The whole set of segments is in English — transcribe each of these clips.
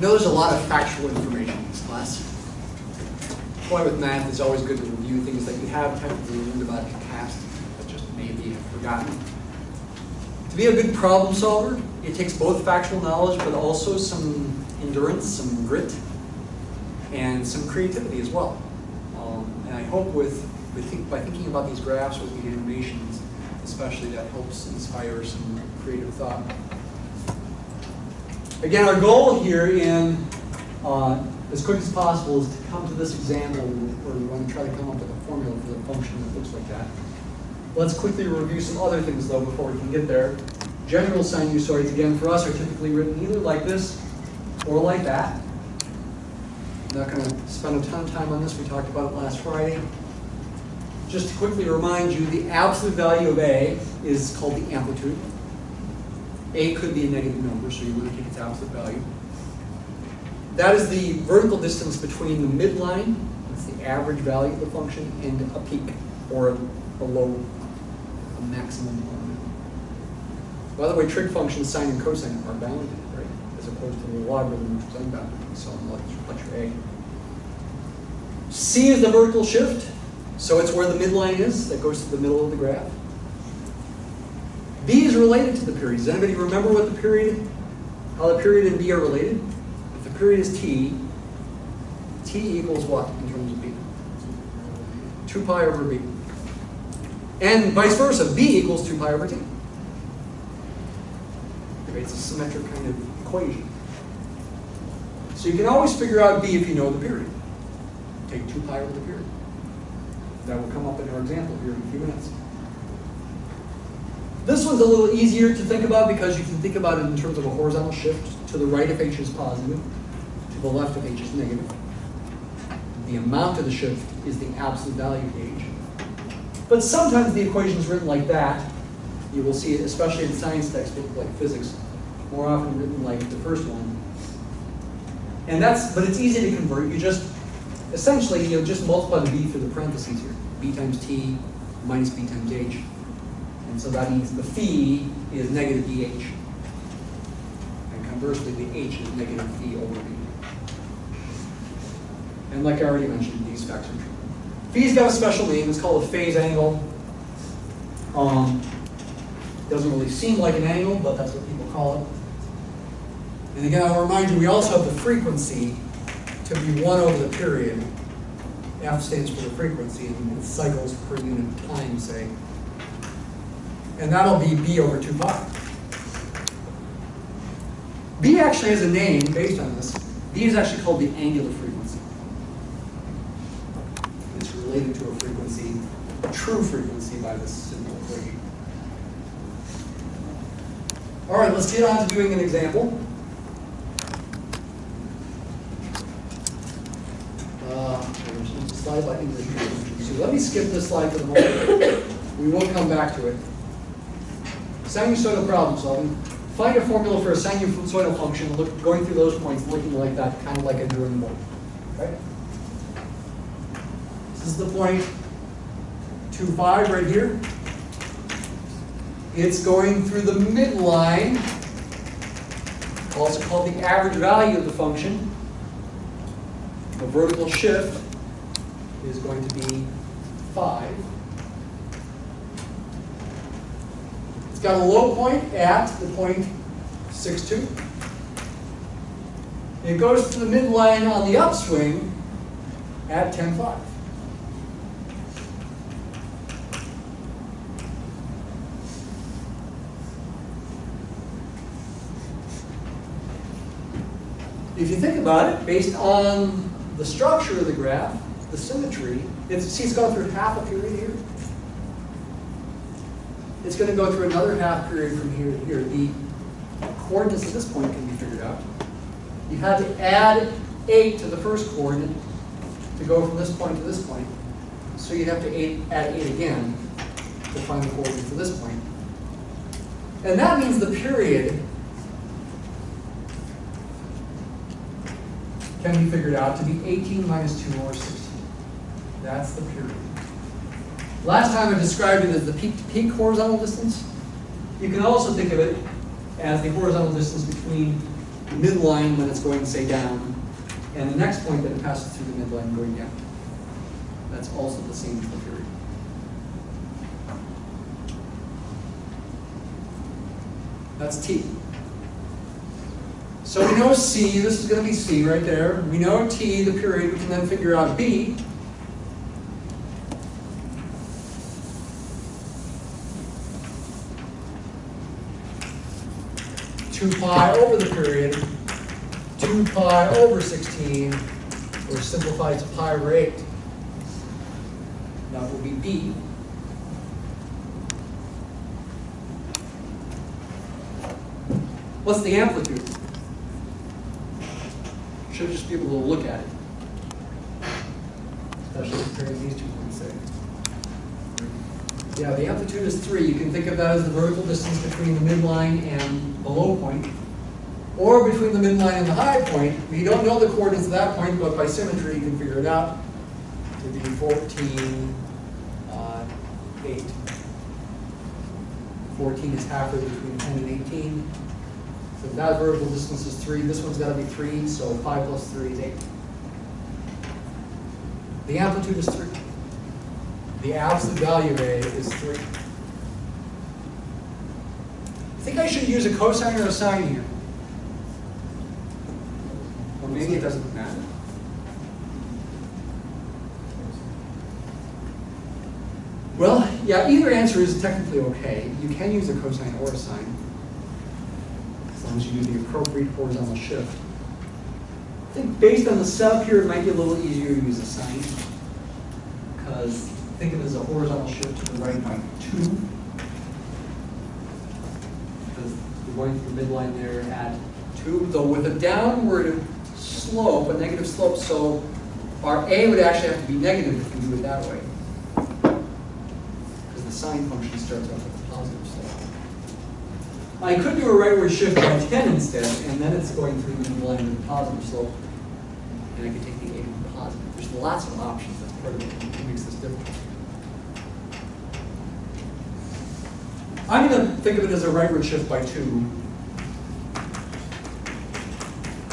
know there's a lot of factual information in this class. The point with math is always good to review things that you have technically learned about in the past, but just maybe have forgotten. To be a good problem solver, it takes both factual knowledge, but also some endurance, some grit, and some creativity as well. And I hope by thinking about these graphs or the animations, especially, that helps inspire some creative thought. Again, our goal here in as quick as possible is to come to this example where we want to try to come up with a formula for the function that looks like that. Let's quickly review some other things though before we can get there. General sinusoids, again, for us are typically written either like this or like that. I'm not going to spend a ton of time on this. We talked about it last Friday. Just to quickly remind you, the absolute value of A is called the amplitude. A could be a negative number, so you want to take its absolute value. That is the vertical distance between the midline, that's the average value of the function, and a peak, or a low, a maximum. By the way, trig functions, sine and cosine, are bounded, right? As opposed to the logarithm, which is unbounded. We saw in lecture A. C is the vertical shift, so it's where the midline is, that goes to the middle of the graph. B is related to the period. Does anybody remember what the period, how the period and B are related? If the period is t equals what in terms of B? 2 pi over B. And vice versa, B equals 2 pi over t. It's a symmetric kind of equation. So you can always figure out B if you know the period. Take 2 pi over the period. That will come up in our example here in a few minutes. This one's a little easier to think about because you can think about it in terms of a horizontal shift. To the right if h is positive, to the left if h is negative. The amount of the shift is the absolute value of h. But sometimes the equation is written like that. You will see it, especially in science textbook like physics, more often written like the first one. And but it's easy to convert. You just, essentially, you just multiply the b through the parentheses here. B times t minus b times h. And so that means the phi is negative dh. And conversely, the h is negative phi over b. And like I already mentioned, these facts are true. Phi's got a special name. It's called a phase angle. Doesn't really seem like an angle, but that's what people call it. And again, I'll remind you, we also have the frequency to be 1 over the period. F stands for the frequency, and it's cycles per unit of time, say. And that'll be b over 2 pi. B actually has a name based on this. B is actually called the angular frequency. It's related to a frequency, a true frequency, by this simple equation. All right, let's get on to doing an example. There's a slide by English. So let me skip this slide for the moment. We will come back to it. Sinusoidal problem solving. Find a formula for a sinusoidal function, going through those points, looking like that, kind of like I drew in the board. Okay? This is the point 2, 5 right here. It's going through the midline, also called the average value of the function. The vertical shift is going to be 5. It's got a low point at the point 6, 2. It goes to the midline on the upswing at 10, 5. If you think about it, based on the structure of the graph, the symmetry, see it's gone through half a period here. It's going to go through another half period from here to here. The coordinates at this point can be figured out. You had to add 8 to the first coordinate to go from this point to this point. So you'd have to add 8 again to find the coordinate to this point. And that means the period can be figured out to be 18 minus 2 or 16. That's the period. Last time I described it as the peak-to-peak horizontal distance. You can also think of it as the horizontal distance between midline when it's going, say, down, and the next point that it passes through the midline going down. That's also the same for the period. That's t. So we know c, this is going to be c right there. We know t, the period, we can then figure out b. Two pi over the period, 2 pi over 16, or simplified to pi over 8. That will be b. What's the amplitude? Should just be able to look at it. Especially comparing these 2 points there. Yeah, the amplitude is 3. You can think of that as the vertical distance between the midline and the low point, or between the midline and the high point. We don't know the coordinates of that point, but by symmetry you can figure it out to be 14, 8. 14 is halfway between 10 and 18. So that vertical distance is 3. This one's got to be 3, so 5 plus 3 is 8. The amplitude is 3. The absolute value of A is 3. I think I should use a cosine or a sine here. Or maybe it doesn't matter. Well, yeah, either answer is technically okay. You can use a cosine or a sine, as long as you do the appropriate horizontal shift. I think based on the sub here, it might be a little easier to use a sine, because think of it as a horizontal shift to the right by 2. Because you're going through the midline there at 2, though with a downward slope, a negative slope, so our A would actually have to be negative if we do it that way. Because the sine function starts off with a positive slope. I could do a rightward shift by 10 instead, and then it's going through the midline with a positive slope. And I could take the A to be positive. There's lots of options. That's part of what makes this different. I'm going to think of it as a rightward shift by 2.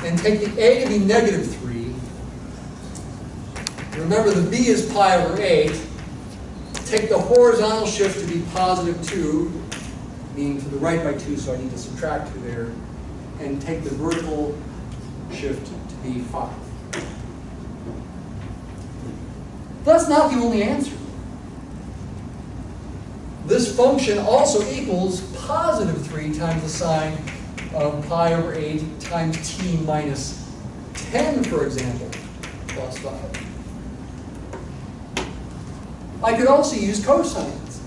And take the A to be negative 3. Remember, the B is pi over 8. Take the horizontal shift to be positive 2, meaning to the right by 2, so I need to subtract 2 there. And take the vertical shift to be 5. That's not the only answer. This function also equals positive 3 times the sine of pi over 8 times t minus 10, for example, plus 5. I could also use cosines.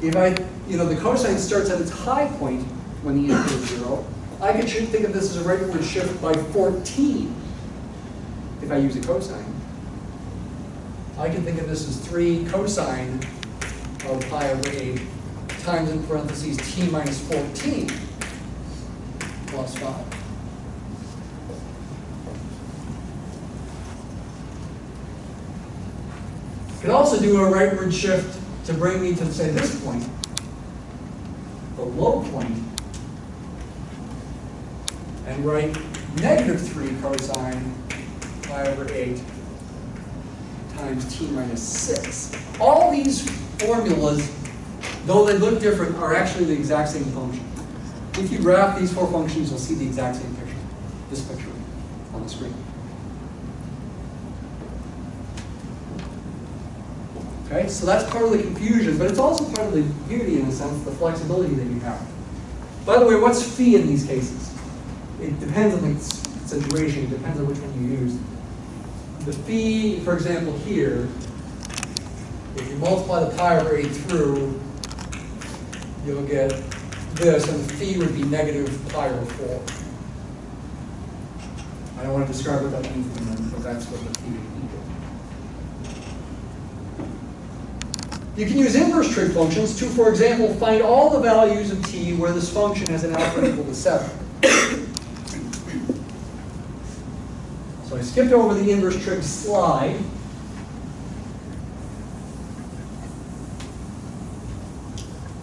If the cosine starts at its high point when the input is 0, I could think of this as a rightward shift by 14 if I use a cosine. I can think of this as 3 cosine of pi over 8 times, in parentheses, t minus 14 plus 5. Could also do a rightward shift to bring me to, say, this point, the low point, and write negative 3 cosine pi over 8 times t minus 6. All these formulas, though they look different, are actually the exact same function. If you graph these 4 functions, you'll see the exact same picture, this picture on the screen. Okay, so that's part of the confusion, but it's also part of the beauty, in a sense, the flexibility that you have. By the way, what's phi in these cases? It depends on the situation, it depends on which one you use. The phi, for example, here, if you multiply the pi over 8 through, you'll get this, and the phi would be negative pi over 4. I don't want to describe what that means in a minute, but that's what the phi would equal. You can use inverse trig functions to, for example, find all the values of t where this function has an alpha equal to 7. So I skipped over the inverse trig slide.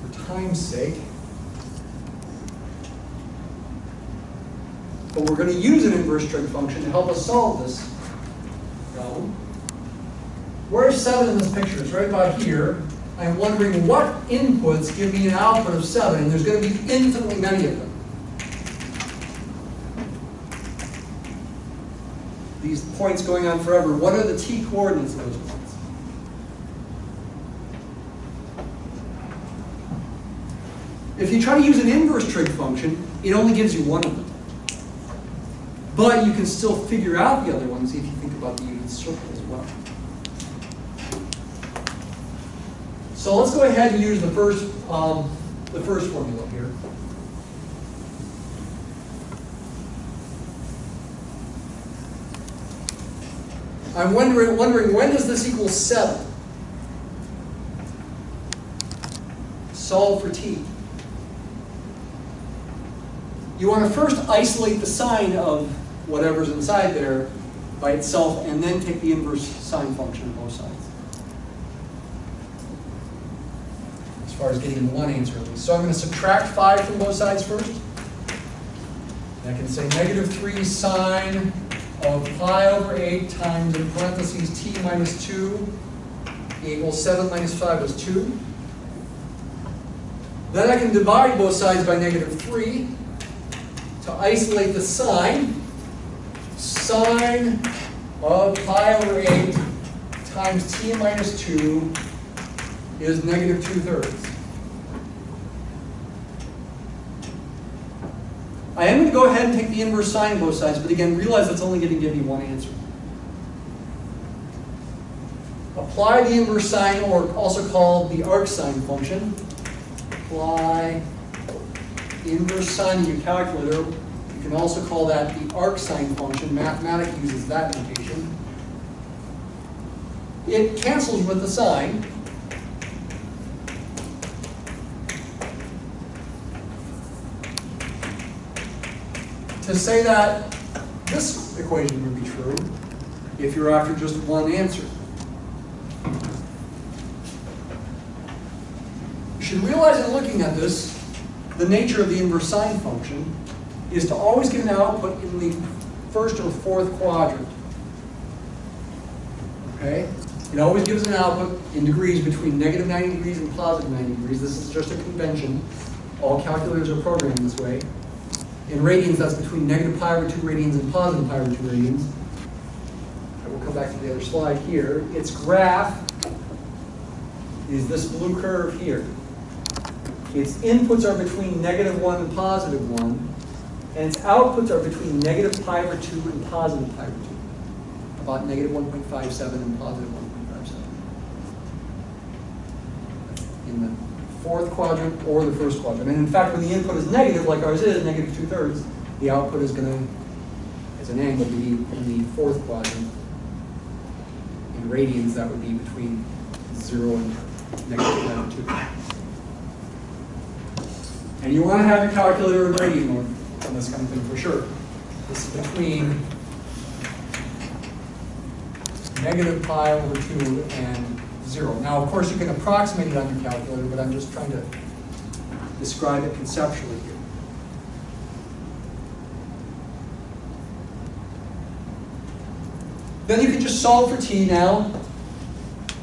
For time's sake. but we're going to use an inverse trig function to help us solve this problem. Where's 7 in this picture? It's right about here. I'm wondering what inputs give me an output of 7, and there's going to be infinitely many of them. These points going on forever. What are the t coordinates of those points? If you try to use an inverse trig function, it only gives you one of them. But you can still figure out the other ones if you think about the unit circle as well. So let's go ahead and use the first formula here. I'm wondering when does this equal 7? Solve for t. You want to first isolate the sine of whatever's inside there by itself, and then take the inverse sine function on both sides. As far as getting one answer at least. So I'm going to subtract 5 from both sides first. And I can say -3 sine of pi over 8 times, in parentheses, t minus 2 equals 7 minus 5 is 2. Then I can divide both sides by -3 to isolate the sine. Sine of pi over 8 times t minus 2 is -2/3. I am going to go ahead and take the inverse sine of both sides, but again, realize that's only going to give me one answer. Apply the inverse sine, or also called the arcsine function. Apply the inverse sine in your calculator. You can also call that the arcsine function. Mathematica uses that notation. It cancels with the sine. To say that this equation would be true if you're after just one answer. You should realize in looking at this, the nature of the inverse sine function is to always give an output in the first or fourth quadrant. Okay? It always gives an output in degrees between -90 degrees and +90 degrees. This is just a convention. All calculators are programmed this way. In radians, that's between -pi/2 radians and +pi/2 radians. I will come back to the other slide here. Its graph is this blue curve here. Its inputs are between -1 and +1, and its outputs are between -pi/2 and +pi/2, about -1.57 and +1.57. In the fourth quadrant or the first quadrant. And in fact, when the input is negative, like ours is, -2/3, the output is going to, as an angle, be in the fourth quadrant. In radians, that would be between 0 and -2. And you want to have your calculator in radian mode on this kind of thing for sure. This is between -pi/2 and 0. Now, of course, you can approximate it on your calculator, but I'm just trying to describe it conceptually here. Then you can just solve for t now.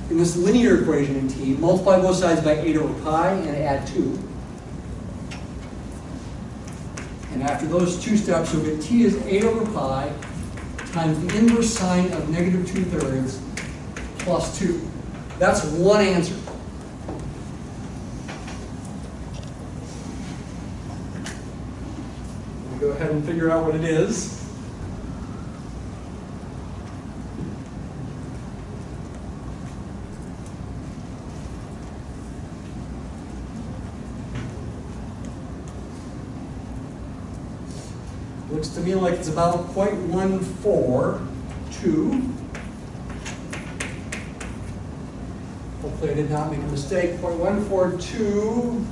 In this linear equation in t, multiply both sides by 8 over pi and add 2. And after those two steps, you'll get t is 8 over pi times the inverse sine of -2/3 plus 2. That's one answer. We'll go ahead and figure out what it is. Looks to me like it's about 0.142. Hopefully I did not make a mistake. 0.142.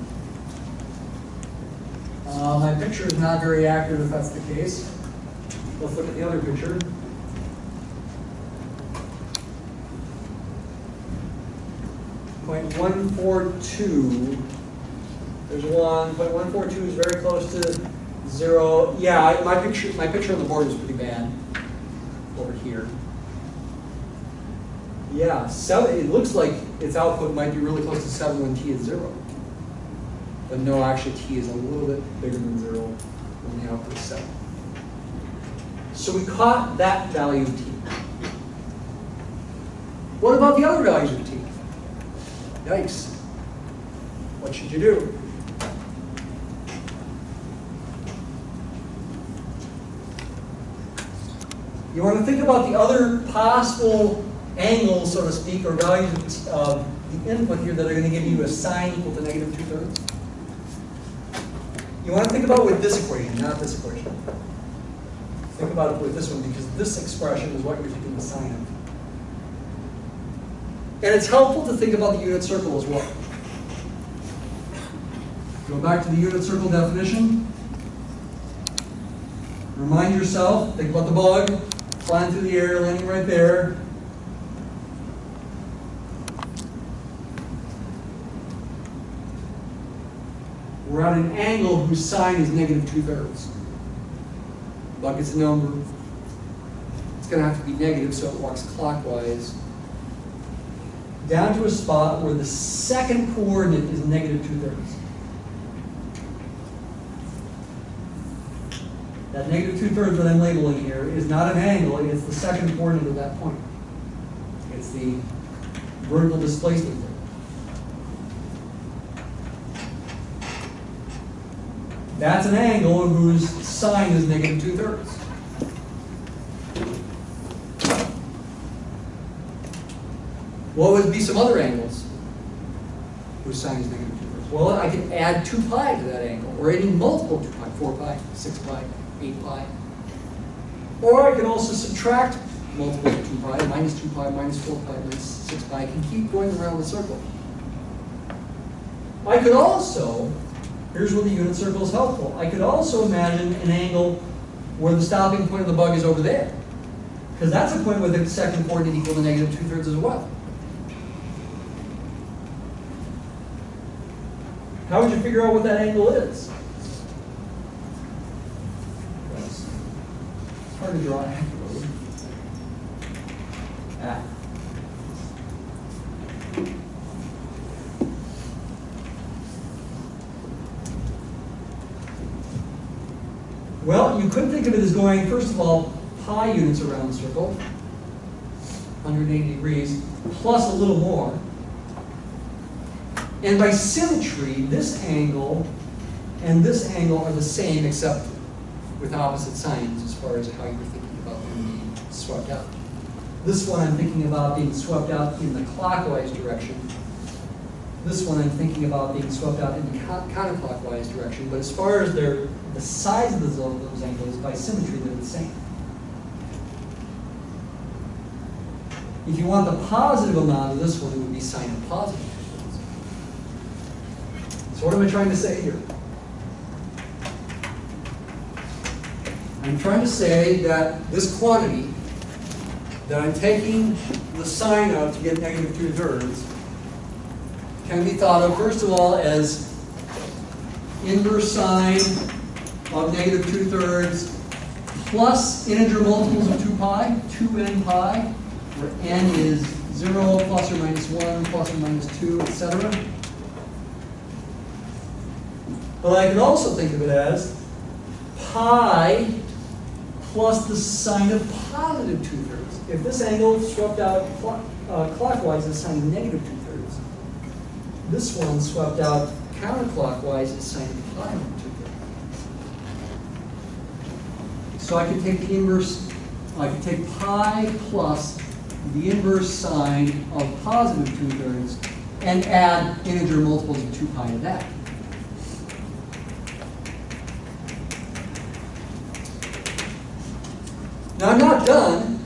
My picture is not very accurate if that's the case. Let's look at the other picture. .142. There's one. 0.142 is very close to 0. Yeah, my picture on the board is pretty bad over here. Yeah, 7. It looks like its output might be really close to 7 when t is 0. But no, actually t is a little bit bigger than 0 when the output is 7. So we caught that value of t. What about the other values of t? Yikes. What should you do? You want to think about the other possible angles, so to speak, or values of the input here that are going to give you a sine equal to negative 2/3. You want to think about it with this equation, not this equation. Think about it with this one, because this expression is what you're taking the sine of. And it's helpful to think about the unit circle as well. Go back to the unit circle definition. Remind yourself, think about the bug, flying through the air, landing right there. We're at an angle whose sine is negative 2/3. Bug gets a number. It's going to have to be negative, so it walks clockwise down to a spot where the second coordinate is negative 2/3. That negative 2/3 that I'm labeling here is not an angle, it's the second coordinate of that point. It's the vertical displacement there. That's an angle whose sine is negative 2/3. What would be some other angles whose sine is negative 2/3? Well, I could add 2 pi to that angle, or any multiple 2 pi, 4 pi, 6 pi, 8 pi. Or I can also subtract multiples of 2 pi, minus 2 pi, minus 4 pi, minus 6 pi. I can keep going around the circle. I could also, here's where the unit circle is helpful, I could also imagine an angle where the stopping point of the bug is over there. Because that's a point with the second coordinate equal to negative 2/3 as well. How would you figure out what that angle is? It's hard to draw accurately. Well, you could think of it as going, first of all, pi units around the circle, 180 degrees, plus a little more. And by symmetry, this angle and this angle are the same, except with opposite signs as far as how you're thinking about them being swept out. This one I'm thinking about being swept out in the clockwise direction. This one I'm thinking about being swept out in the counterclockwise direction. But as far as the size of those angles, by symmetry, they're the same. If you want the positive amount of this one, it would be sine of positive. So what am I trying to say here? I'm trying to say that this quantity that I'm taking the sine of to get negative 2/3 can be thought of, first of all, as inverse sine of negative 2/3 plus integer multiples of 2 pi, 2n pi, where n is 0, plus or minus 1, plus or minus 2, etc. But I could also think of it as pi plus the sine of positive 2/3. If this angle swept out clockwise is sine of negative 2/3, this one swept out counterclockwise is sine of pi 2/3. So I could take the inverse, I could take pi plus the inverse sine of positive 2/3 and add integer multiples of 2 pi to that. Now I'm not done,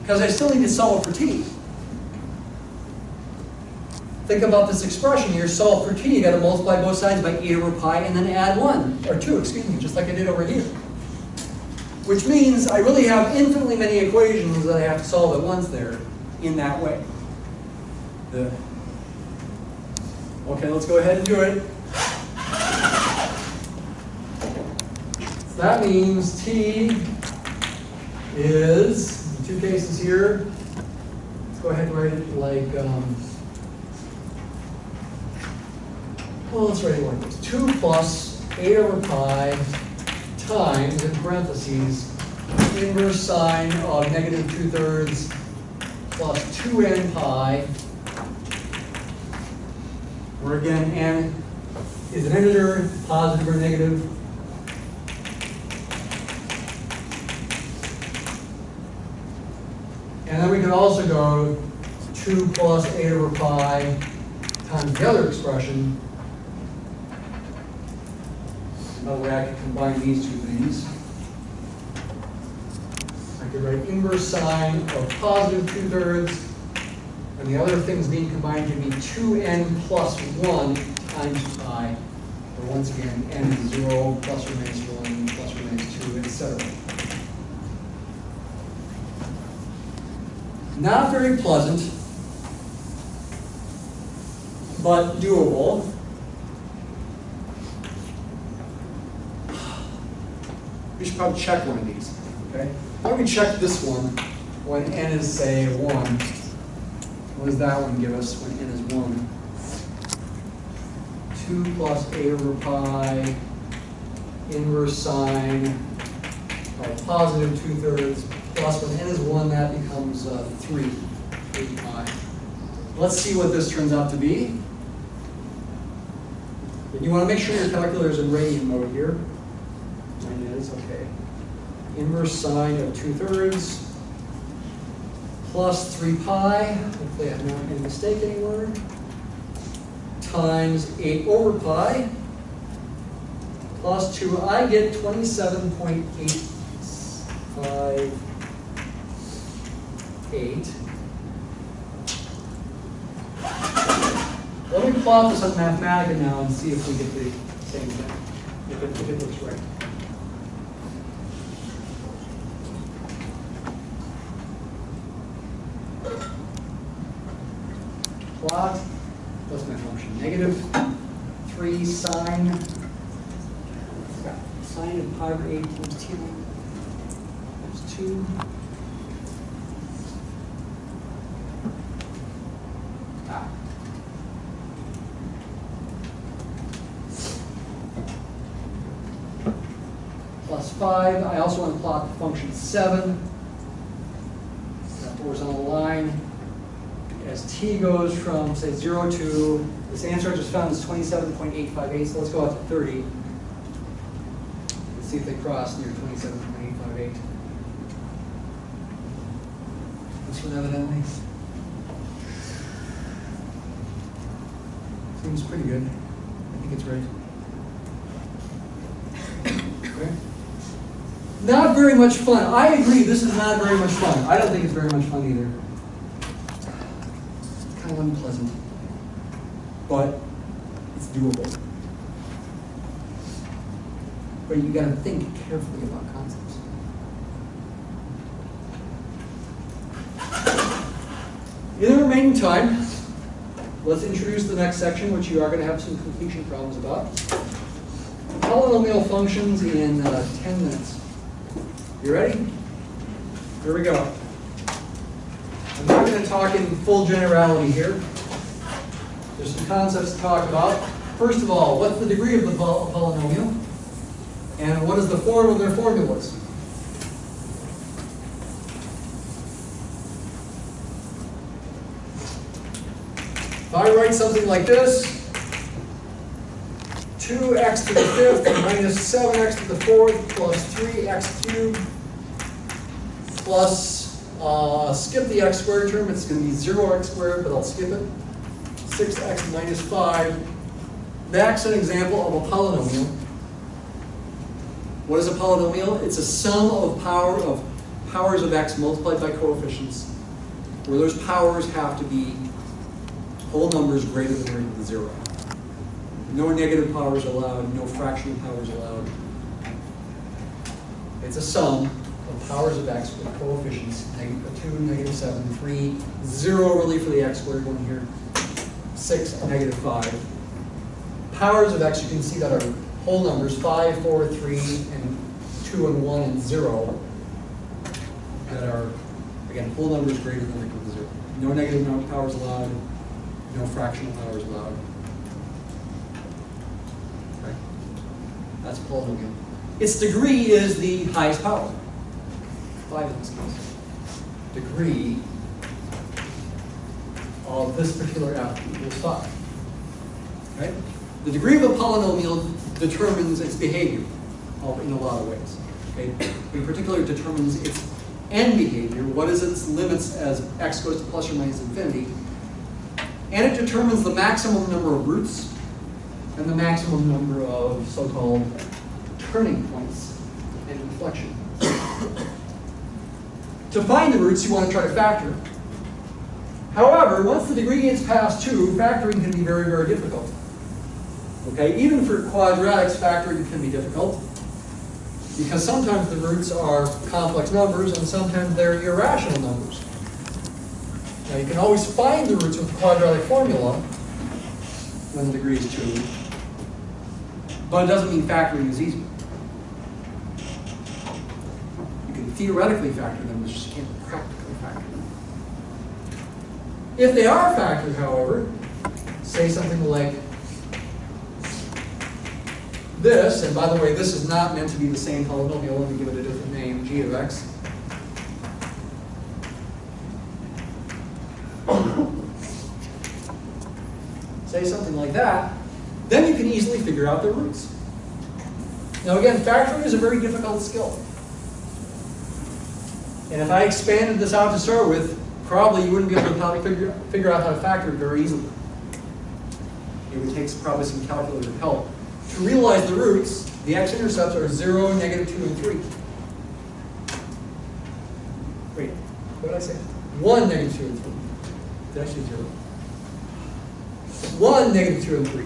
because I still need to solve for t. Think about this expression here, solve for t. You got to multiply both sides by 8 over pi and then add 1, or 2, excuse me, just like I did over here. Which means I really have infinitely many equations that I have to solve at once there in that way. Okay, let's go ahead and do it. That means t is, in two cases here, let's go ahead and write it like, well, let's write it like this. 2 plus 8 over pi times, in parentheses, inverse sine of negative 2/3 plus 2n pi, where again n is an integer, positive or negative. And then we can also go 2 plus 8 over pi times the other expression. Another way I could combine these two things. I could write inverse sine of positive 2/3, and the other things being combined to be 2n plus 1 times pi. Or once again, n is 0, plus or minus 1, plus or minus 2, etc. Not very pleasant, but doable. We should probably check one of these, okay? Why don't we check this one when n is, say, 1. What does that one give us when n is 1? 2 plus 8 over pi inverse sine of positive 2/3 plus when n is 1, that becomes 3, 8 pi. Let's see what this turns out to be. And you want to make sure your calculator is in radian mode here. Mine is, okay. Inverse sine of 2/3 plus 3 pi, hopefully I have not made a mistake anywhere, times 8 over pi plus 2. I get 27.858. Let me plot this on Mathematica now and see if we get the same thing, if it looks right. Plot, what's my function? Negative 3 sine of pi over 8 times t times 2. Plus 5. I also want to plot the function 7. That horizontal line. As t goes from, say, 0 to, this answer I just found is 27.858, so let's go out to 30. Let's see if they cross near 27.858. This one evidently. Seems pretty good. I think it's right. Okay. Not very much fun. I agree, this is not very much fun. I don't think it's very much fun either. Kind of unpleasant, but it's doable. But you got to think carefully about concepts. In the remaining time, let's introduce the next section, which you are going to have some completion problems about. Polynomial functions in 10 minutes. You ready? Here we go. I'm not going to talk in full generality here. There's some concepts to talk about. First of all, what's the degree of the polynomial? And what is the form of their formulas? If I write something like this, 2x to the 5th minus 7x to the 4th plus 3x cubed plus skip the x squared term, it's going to be 0x squared, but I'll skip it. 6x minus 5. That's an example of a polynomial. What is a polynomial? It's a sum of powers of x multiplied by coefficients, where those powers have to be whole numbers greater than or equal to 0. No negative powers allowed, no fractional powers allowed. It's a sum of powers of x with coefficients, -2, -7, 3, 0 really for the x squared one here, 6, -5. Powers of x, you can see that are whole numbers, 5, 4, 3, and 2 and 1 and 0 that are, again, whole numbers greater than or equal to 0. No negative powers allowed, no fractional powers allowed. Okay? That's polynomial. Its degree is the highest power. 5 in this case. Degree of this particular f equals 5. Right? The degree of a polynomial determines its behavior in a lot of ways. Okay? In particular, it determines its end behavior. What is its limits as x goes to plus or minus infinity? And it determines the maximum number of roots and the maximum number of so-called turning points and inflection. To find the roots, you want to try to factor. However, once the degree gets past 2, factoring can be very, very difficult. Okay, even for quadratics, factoring can be difficult because sometimes the roots are complex numbers and sometimes they're irrational numbers. Now, you can always find the roots with the quadratic formula when the degree is 2, but it doesn't mean factoring is easy. You can theoretically factor them, but you just can't practically factor them. If they are factored, however, say something like this, and by the way, this is not meant to be the same polynomial. Let me give it a different name, g of x. Say something like that, then you can easily figure out their roots. Now again, factoring is a very difficult skill. And if I expanded this out to start with, probably you wouldn't be able to figure out how to factor it very easily. It would take probably some calculator help. To realize the roots, the x-intercepts are 0, -2, and 3. Wait, what did I say? 1, -2, and 3. Did I say 0? 1, -2, and 3.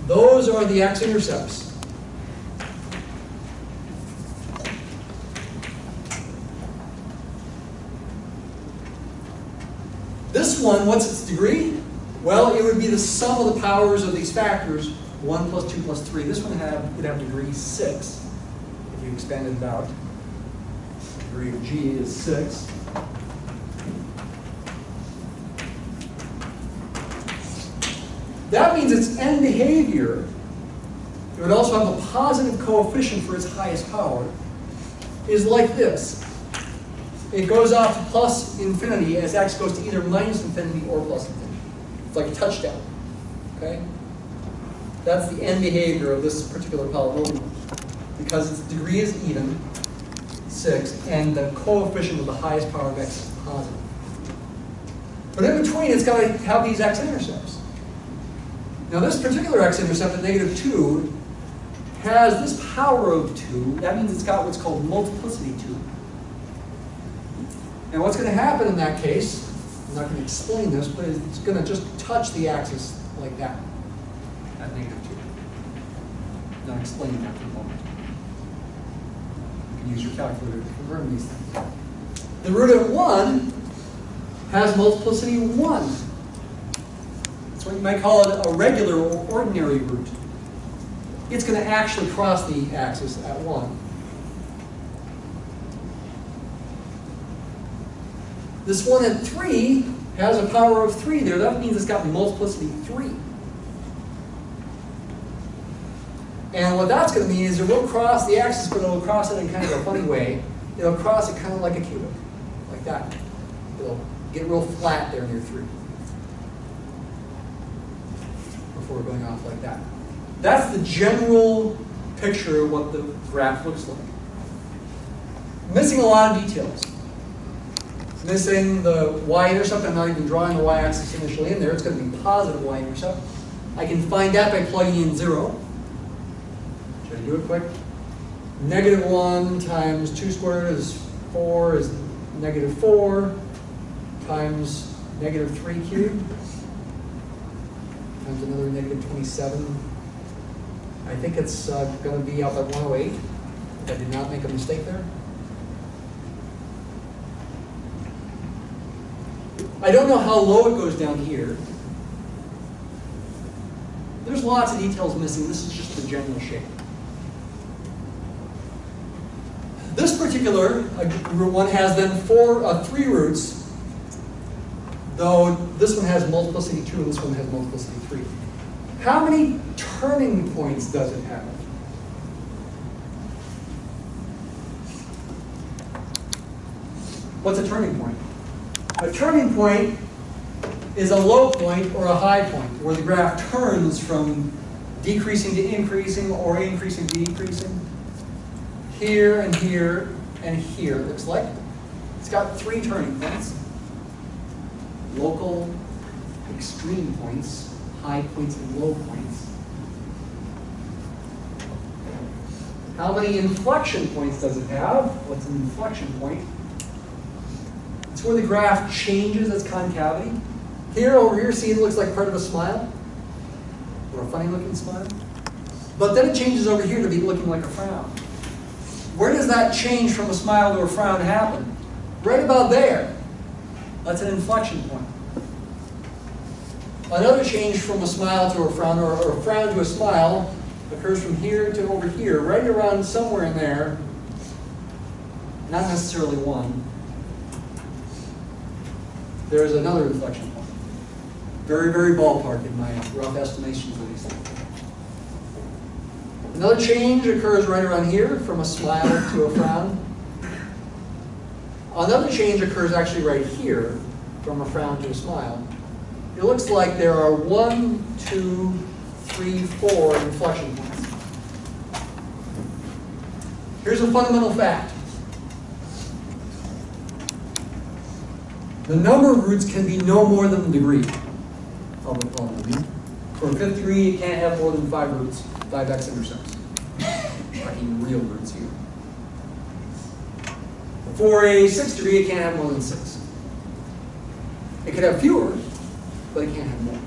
Those are the x-intercepts. This one, what's its degree? Well, it would be the sum of the powers of these factors, 1 plus 2 plus 3. This one would have degree 6, if you expanded it out. The degree of g is 6. That means its end behavior, it would also have a positive coefficient for its highest power, is like this. It goes off to plus infinity as x goes to either minus infinity or plus infinity. It's like a touchdown, okay? That's the end behavior of this particular polynomial because its degree is even, 6, and the coefficient of the highest power of x is positive. But in between, it's got to have these x-intercepts. Now this particular x-intercept at -2 has this power of 2. That means it's got what's called multiplicity 2. And what's going to happen in that case, I'm not going to explain this, but it's going to just touch the axis like that at -2. Not explaining that for the moment. You can use your calculator to confirm these things. The root of 1 has multiplicity 1. That's what you might call it a regular or ordinary root. It's going to actually cross the axis at 1. This one at 3 has a power of 3 there. That means it's got multiplicity 3. And what that's going to mean is it will cross the axis, but it will cross it in kind of a funny way. It'll cross it kind of like a cubic, like that. It'll get real flat there near 3 before going off like that. That's the general picture of what the graph looks like. Missing a lot of details. Missing the y-intercept. I'm not even drawing the y-axis initially in there. It's going to be positive y-intercept. I can find that by plugging in 0. Should I do it quick? -1 times 2 squared is 4 is -4 times -3 cubed times another -27. I think it's going to be up at 108. If I did not make a mistake there. I don't know how low it goes down here. There's lots of details missing. This is just the general shape. This particular one has then three roots, though this one has multiplicity 2 and this one has multiplicity 3. How many turning points does it have? What's a turning point? A turning point is a low point or a high point, where the graph turns from decreasing to increasing or increasing to decreasing. Here and here and here, it looks like. It's got 3 turning points. Local extreme points, high points and low points. How many inflection points does it have? What's an inflection point? It's where the graph changes its concavity. Here, over here, see, it looks like part of a smile, or a funny looking smile. But then it changes over here to be looking like a frown. Where does that change from a smile to a frown happen? Right about there. That's an inflection point. Another change from a smile to a frown, or a frown to a smile, occurs from here to over here, right around somewhere in there. Not necessarily one. There's another inflection point. Very, very ballpark in my rough estimations of these things. Another change occurs right around here, from a smile to a frown. Another change occurs actually right here, from a frown to a smile. It looks like there are 1, 2, 3, 4 inflection points. Here's a fundamental fact. The number of roots can be no more than the degree of a polynomial. For a 5th degree, it can't have more than 5 roots, 5 x-intercepts. Talking real roots here. For a 6th degree, it can't have more than 6. It could have fewer, but it can't have more.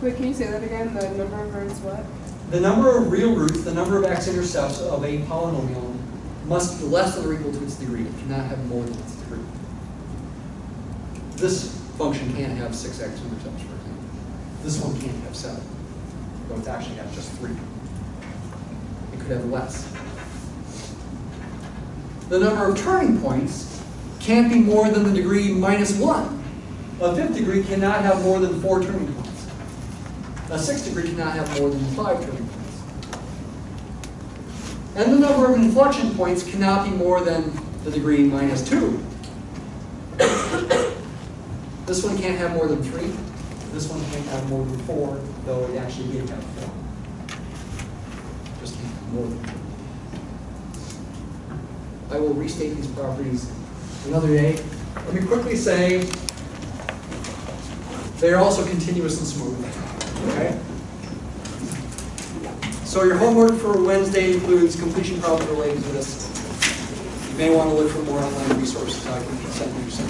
Wait, can you say that again? The number of roots what? The number of real roots, the number of x-intercepts of a polynomial must be less than or equal to its degree. It cannot have more than its degree. This function can't have 6 x-intercepts, for example. This one can't have 7, though it's actually got just 3. It could have less. The number of turning points can't be more than the degree minus 1. A 5th degree cannot have more than 4 turning points. A 6th degree cannot have more than 5 turning points. And the number of inflection points cannot be more than the degree minus 2. This one can't have more than 3. This one can't have more than 4, though it actually did have 4. Just can't have more than 4. I will restate these properties another day. Let me quickly say they are also continuous and smooth. Okay? So your homework for Wednesday includes completion problems related to this. You may want to look for more online resources. I can send you some.